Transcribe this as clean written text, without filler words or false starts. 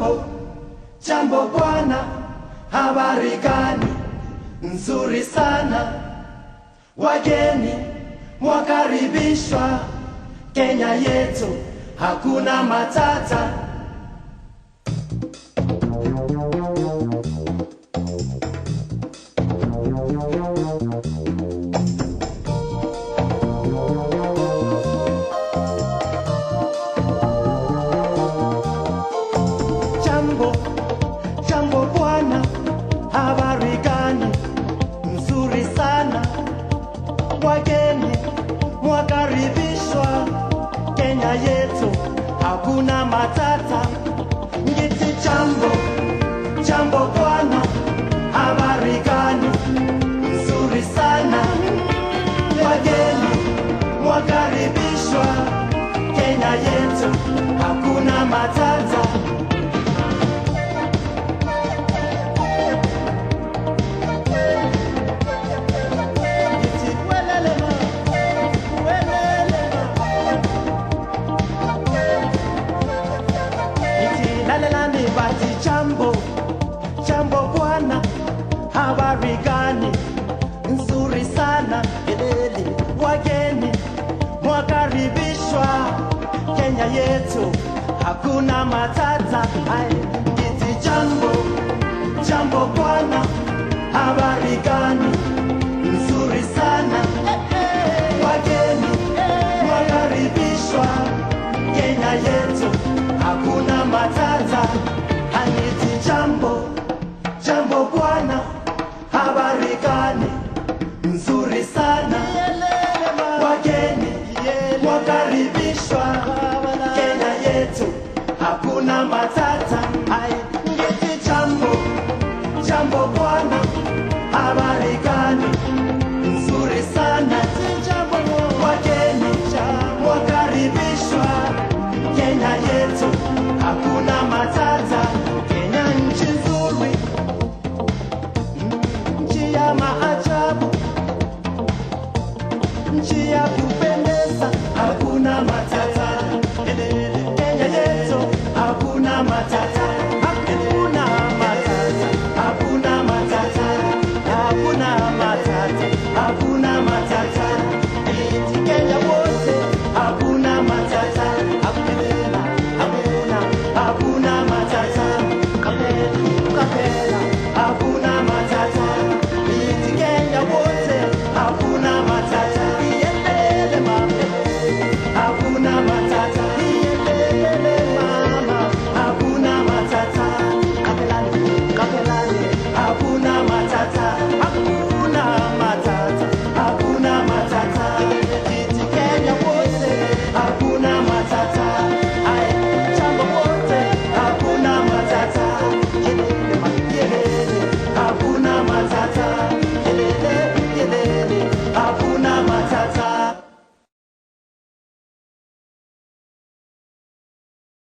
Jambo, jambo bwana, habari gani? Nzuri sana. Wageni mwakaribishwa Kenya yetu, hakuna matata. Jambo, jambo bwana, habari gani? Nzuri sana. Wageni mwakaribishwa Kenya yetu, hakuna matata. Ngiti jambo, jambo bwana, habari gani? Nzuri sana. Wageni mwakaribishwa Kenya yetu, hakuna matata. Jambo, jambo bwana, habari gani? Nzuri sana. Wageni mwakaribishwa Kenya yetu, hakuna matata. Ngiti jambo, jambo bwana, habari gani? Nzuri sana. Wageni mwakaribishwa Kenya yetu, hakuna matata. Ngiti jambo, jambo bwana, habari gani? Nzuri sana. Wageni mwakaribishwa Kenya yetu, hakuna matata. Ngiti jambo, jambo bwana, habari gani? Nzuri sana. Wageni mwakaribishwa Kenya yetu, hakuna matata. Kenya nchi nzuri, nchi ya maajabu, nchi ya kupendeza, hakuna matata. Kenya yetu, hakuna matata.